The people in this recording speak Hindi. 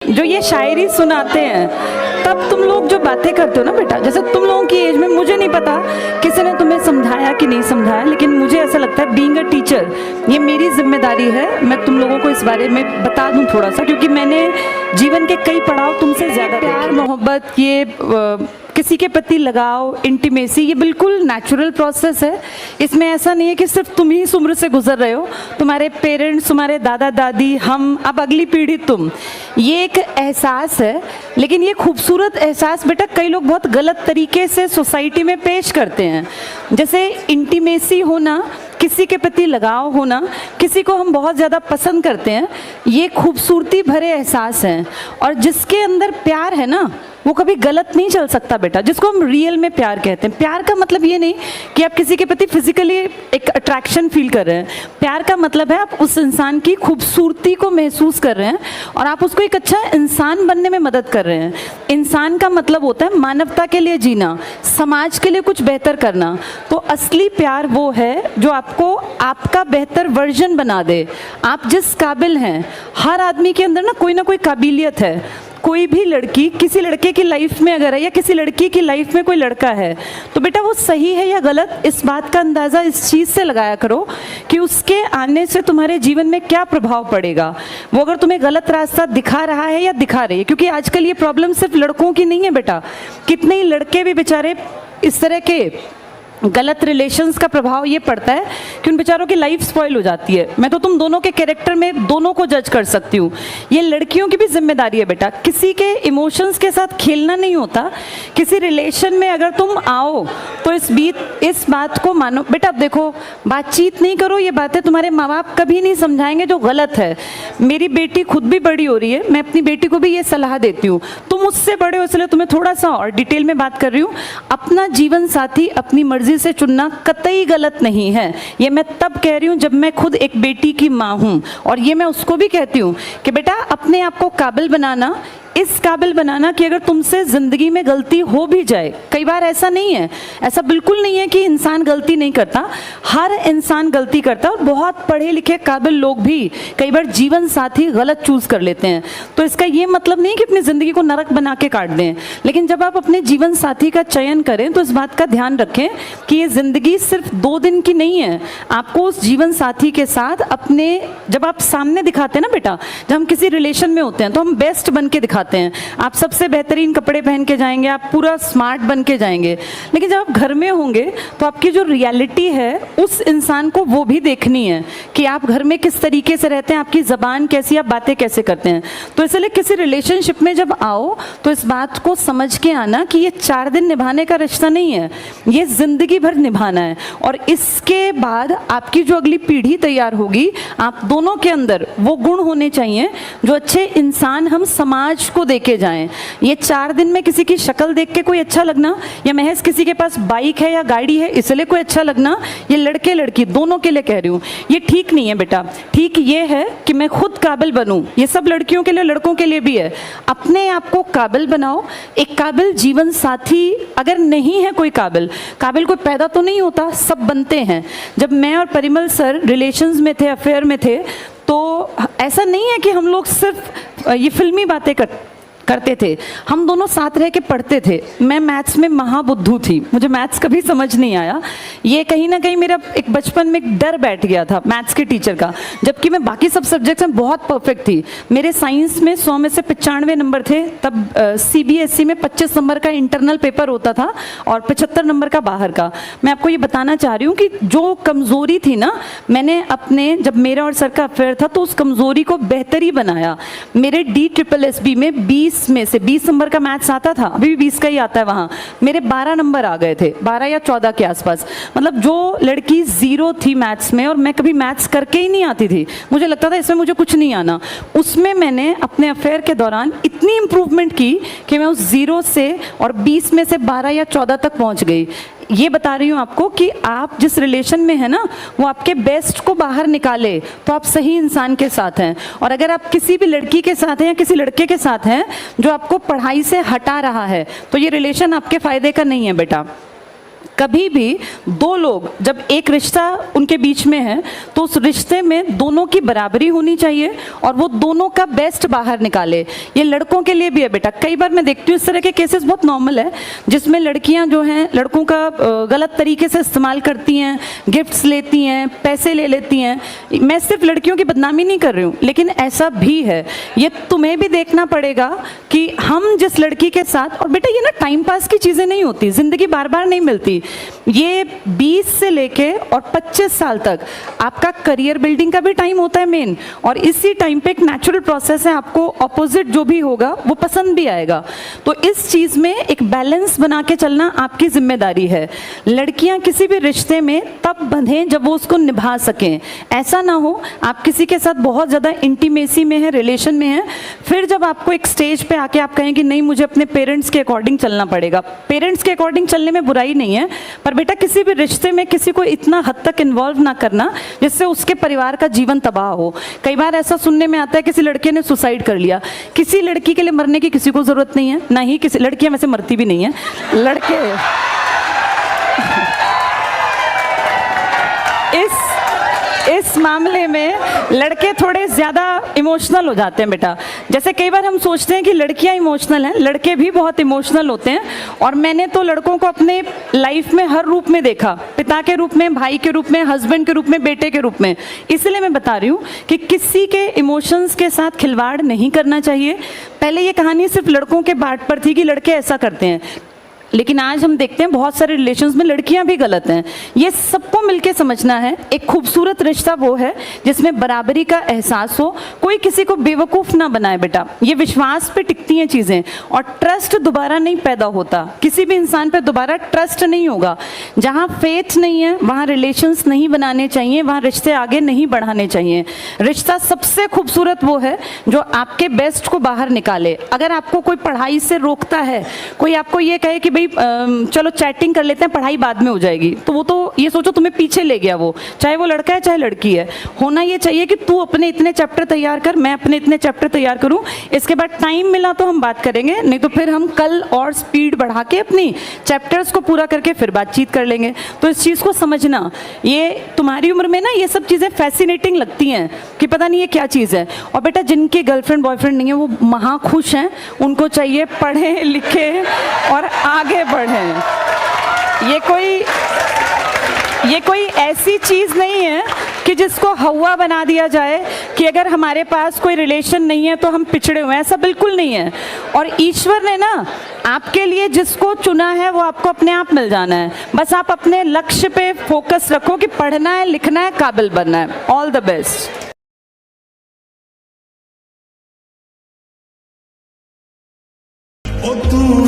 जो ये शायरी सुनाते हैं, तब तुम लोग जो बातें करते हो ना बेटा, जैसे तुम लोगों की एज में, मुझे नहीं पता किसी ने तुम्हें समझाया कि नहीं समझाया, लेकिन मुझे ऐसा लगता है बीइंग अ टीचर ये मेरी जिम्मेदारी है, मैं तुम लोगों को इस बारे में बता दूं थोड़ा सा, क्योंकि मैंने जीवन के कई पड़ाव तुमसे ज़्यादा, प्यार मोहब्बत, ये किसी के प्रति लगाव, इंटीमेसी, ये बिल्कुल नेचुरल प्रोसेस है। इसमें ऐसा नहीं है कि सिर्फ तुम ही इस उम्र से गुजर रहे हो, तुम्हारे पेरेंट्स, तुम्हारे दादा दादी, हम, अब अगली पीढ़ी तुम, ये एक एहसास है। लेकिन ये खूबसूरत एहसास बेटा कई लोग बहुत गलत तरीके से सोसाइटी में पेश करते हैं। जैसे इंटीमेसी होना, किसी के प्रति लगाव होना, किसी को हम बहुत ज़्यादा पसंद करते हैं, ये खूबसूरती भरे एहसास हैं। और जिसके अंदर प्यार है ना, वो कभी गलत नहीं चल सकता बेटा, जिसको हम रियल में प्यार कहते हैं। प्यार का मतलब ये नहीं कि आप किसी के प्रति फिजिकली एक अट्रैक्शन फील कर रहे हैं। प्यार का मतलब है आप उस इंसान की खूबसूरती को महसूस कर रहे हैं और आप उसको एक अच्छा इंसान बनने में मदद कर रहे हैं। इंसान का मतलब होता है मानवता के लिए जीना, समाज के लिए कुछ बेहतर करना। तो असली प्यार वो है जो आपको आपका बेहतर वर्जन बना दे। आप जिस काबिल हैं, हर आदमी के अंदर ना कोई काबिलियत है। कोई भी लड़की किसी लड़के की लाइफ में अगर है, या किसी लड़की की लाइफ में कोई लड़का है, तो बेटा वो सही है या गलत, इस बात का अंदाज़ा इस चीज़ से लगाया करो कि उसके आने से तुम्हारे जीवन में क्या प्रभाव पड़ेगा। वो अगर तुम्हें गलत रास्ता दिखा रहा है या दिखा रही है, क्योंकि आजकल ये प्रॉब्लम सिर्फ लड़कों की नहीं है बेटा, कितने ही लड़के भी बेचारे इस तरह के गलत रिलेशंस का प्रभाव ये पड़ता है कि उन बेचारों की लाइफ स्पॉइल हो जाती है। मैं तो तुम दोनों के कैरेक्टर में दोनों को जज कर सकती हूँ। ये लड़कियों की भी जिम्मेदारी है बेटा, किसी के इमोशंस के साथ खेलना नहीं होता। किसी रिलेशन में अगर तुम आओ तो इस बात को मानो बेटा। अब देखो, बातचीत नहीं करो, ये बातें तुम्हारे माँ बाप कभी नहीं समझाएंगे जो गलत है। मेरी बेटी खुद भी बड़ी हो रही है, मैं अपनी बेटी को भी ये सलाह देती हूँ। तुम उससे बड़े हो इसलिए तुम्हें थोड़ा सा और डिटेल में बात कर रही हूँ। अपना जीवन साथी अपनी मर्जी से चुनना कतई गलत नहीं है। ये मैं तब कह रही हूँ जब मैं खुद एक बेटी की माँ हूँ, और ये मैं उसको भी कहती हूँ कि बेटा अपने आप को काबिल बनाना, इस काबिल बनाना कि अगर तुमसे ज़िंदगी में गलती हो भी जाए, कई बार ऐसा नहीं है, ऐसा बिल्कुल नहीं है कि इंसान गलती नहीं करता, हर इंसान गलती करता है। और बहुत पढ़े लिखे काबिल लोग भी कई बार जीवन साथी गलत चूज़ कर लेते हैं। तो इसका ये मतलब नहीं कि अपनी ज़िंदगी को नरक बना के काट दें, लेकिन जब आप अपने जीवन साथी का चयन करें तो इस बात का ध्यान रखें कि ये ज़िंदगी सिर्फ 2 दिन की नहीं है। आपको उस जीवन साथी के साथ अपने, जब आप सामने दिखाते हैं ना बेटा, जब हम किसी रिलेशन में होते हैं तो हम बेस्ट बन के दिखाते हैं। आप सबसे बेहतरीन कपड़े पहन के जाएंगे, आप पूरा स्मार्ट बन के जाएंगे, लेकिन जब आप घर में होंगे तो आपकी जो रियलिटी है उस इंसान को वो भी देखनी है कि आप घर में किस तरीके से रहते हैं, आपकी ज़बान कैसी, आप बातें कैसे करते हैं। तो इसलिए किसी रिलेशनशिप में जब आओ तो इस बात को समझ के आना कि ये 4 दिन निभाने का रिश्ता नहीं है, ये ज़िंदगी भर निभाना है। और इसके बाद आपकी जो अगली पीढ़ी तैयार होगी, आप दोनों के अंदर वो गुण होने चाहिए जो अच्छे इंसान हम समाज को देके जाएं। ये 4 दिन में किसी की शक्ल देख के कोई अच्छा लगना, या महज किसी के पास बाइक है या गाड़ी है इसलिए कोई अच्छा लगना, ये लड़के लड़की दोनों के लिए कह रही हूँ, ये ठीक नहीं है बेटा। ठीक ये है कि मैं खुद काबिल बनूं, ये सब लड़कियों के लिए लड़कों के लिए भी है। अपने आप को काबिल बनाओ। एक काबिल जीवन साथी अगर नहीं है, कोई काबिल कोई पैदा तो नहीं होता, सब बनते हैं। जब मैं और परिमल सर रिलेशंस में थे, अफेयर में थे, तो ऐसा नहीं है कि हम लोग सिर्फ ये फिल्मी बातें करते थे, हम दोनों साथ रह के पढ़ते थे। मैं मैथ्स में महाबुद्धू थी, मुझे मैथ्स कभी समझ नहीं आया। ये कहीं ना कहीं मेरा एक बचपन में एक डर बैठ गया था मैथ्स के टीचर का, जबकि मैं बाकी सब सब्जेक्ट्स में बहुत परफेक्ट थी। मेरे साइंस में 100 में से 95 नंबर थे। तब CBSE में 25 नंबर का इंटरनल पेपर होता था और 75 नंबर का बाहर का। मैं आपको ये बताना चाह रही हूँ कि जो कमज़ोरी थी ना, मैंने अपने, जब मेरा और सर का अफेयर था तो उस कमज़ोरी को बेहतरी बनाया। मेरे DSSB में 20 में से 20 नंबर का मैथ्स आता था, अभी भी 20 का ही आता है वहाँ, मेरे 12 नंबर आ गए थे, 12 या 14 के आसपास। मतलब जो लड़की 0 थी मैथ्स में, और मैं कभी मैथ्स करके ही नहीं आती थी, मुझे लगता था इसमें मुझे कुछ नहीं आना, उसमें मैंने अपने अफेयर के दौरान इतनी इम्प्रूवमेंट की कि मैं उस 0 से और 20 में से 12 या 14 तक पहुँच गई। ये बता रही हूँ आपको कि आप जिस रिलेशन में है ना, वो आपके बेस्ट को बाहर निकाले तो आप सही इंसान के साथ हैं। और अगर आप किसी भी लड़की के साथ हैं या किसी लड़के के साथ हैं जो आपको पढ़ाई से हटा रहा है, तो ये रिलेशन आपके फ़ायदे का नहीं है बेटा। कभी भी दो लोग जब एक रिश्ता उनके बीच में है तो उस रिश्ते में दोनों की बराबरी होनी चाहिए और वो दोनों का बेस्ट बाहर निकाले। ये लड़कों के लिए भी है बेटा। कई बार मैं देखती हूँ इस तरह के केसेस बहुत नॉर्मल है जिसमें लड़कियां जो हैं लड़कों का गलत तरीके से इस्तेमाल करती हैं, गिफ्ट्स लेती हैं, पैसे ले लेती हैं। मैं सिर्फ लड़कियों की बदनामी नहीं कर रही हूँ, लेकिन ऐसा भी है। ये तुम्हें भी देखना पड़ेगा कि हम जिस लड़की के साथ, और बेटा ये ना टाइम पास की चीज़ें नहीं होती, ज़िंदगी बार बार नहीं मिलती। ये 20 से लेके और 25 साल तक आपका करियर बिल्डिंग का भी टाइम होता है मेन, और इसी टाइम पे एक नेचुरल प्रोसेस है, आपको ऑपोजिट जो भी होगा वो पसंद भी आएगा। तो इस चीज़ में एक बैलेंस बना के चलना आपकी जिम्मेदारी है। लड़कियां किसी भी रिश्ते में तब बंधें जब वो उसको निभा सकें। ऐसा ना हो आप किसी के साथ बहुत ज़्यादा इंटीमेसी में है, रिलेशन में है, फिर जब आपको एक स्टेज पे आके आप कहें कि नहीं मुझे अपने पेरेंट्स के अकॉर्डिंग चलना पड़ेगा। पेरेंट्स के अकॉर्डिंग चलने में बुराई नहीं है, पर बेटा किसी भी रिश्ते में किसी को इतना हद तक इन्वॉल्व ना करना जिससे उसके परिवार का जीवन तबाह हो। कई बार ऐसा सुनने में आता है किसी लड़के ने सुसाइड कर लिया। किसी लड़की के लिए मरने की किसी को जरूरत नहीं है, ना ही किसी, लड़कियां वैसे मरती भी नहीं है, लड़के इस मामले में लड़के थोड़े ज़्यादा इमोशनल हो जाते हैं बेटा। जैसे कई बार हम सोचते हैं कि लड़कियां इमोशनल हैं, लड़के भी बहुत इमोशनल होते हैं। और मैंने तो लड़कों को अपने लाइफ में हर रूप में देखा, पिता के रूप में, भाई के रूप में, हस्बैंड के रूप में, बेटे के रूप में। इसलिए मैं बता रही हूँ कि किसी के इमोशंस के साथ खिलवाड़ नहीं करना चाहिए। पहले ये कहानी सिर्फ लड़कों के बाट पर थी कि लड़के ऐसा करते हैं, लेकिन आज हम देखते हैं बहुत सारे रिलेशंस में लड़कियां भी गलत हैं। ये सबको मिलके समझना है। एक खूबसूरत रिश्ता वो है जिसमें बराबरी का एहसास हो, कोई किसी को बेवकूफ़ ना बनाए बेटा। ये विश्वास पे टिकती हैं चीज़ें, और ट्रस्ट दोबारा नहीं पैदा होता। किसी भी इंसान पे दोबारा ट्रस्ट नहीं होगा। जहाँ फेथ नहीं है वहाँ रिलेशंस नहीं बनाने चाहिए, वहाँ रिश्ते आगे नहीं बढ़ाने चाहिए। रिश्ता सबसे खूबसूरत वो है जो आपके बेस्ट को बाहर निकाले। अगर आपको कोई पढ़ाई से रोकता है, कोई आपको ये कहे कि चलो चैटिंग कर लेते हैं, पढ़ाई बाद में हो जाएगी, तो वो तो ये सोचो तुम्हें पीछे ले गया वो, चाहे वो लड़का है चाहे लड़की है। होना ये चाहिए कि तू अपने इतने चैप्टर तैयार कर, मैं अपने इतने चैप्टर तैयार करूं, इसके बाद टाइम मिला तो हम बात करेंगे, नहीं तो फिर हम कल और स्पीड बढ़ा के अपनी चैप्टर्स को पूरा करके फिर बातचीत कर लेंगे। तो इस चीज़ को समझना, ये तुम्हारी उम्र में ना ये सब चीज़ें फैसिनेटिंग लगती हैं कि पता नहीं ये क्या चीज़ है। और बेटा जिनके गर्लफ्रेंड बॉयफ्रेंड नहीं है वो महा खुश हैं, उनको चाहिए पढ़े लिखे और आगे बढ़ें। ये कोई ऐसी चीज़ नहीं है कि जिसको हवा बना दिया जाए कि अगर हमारे पास कोई रिलेशन नहीं है तो हम पिछड़े हुए हैं, ऐसा बिल्कुल नहीं है। और ईश्वर ने ना आपके लिए जिसको चुना है वो आपको अपने आप मिल जाना है। बस आप अपने लक्ष्य पे फोकस रखो कि पढ़ना है, लिखना है, काबिल बनना है। All the best. ओ तू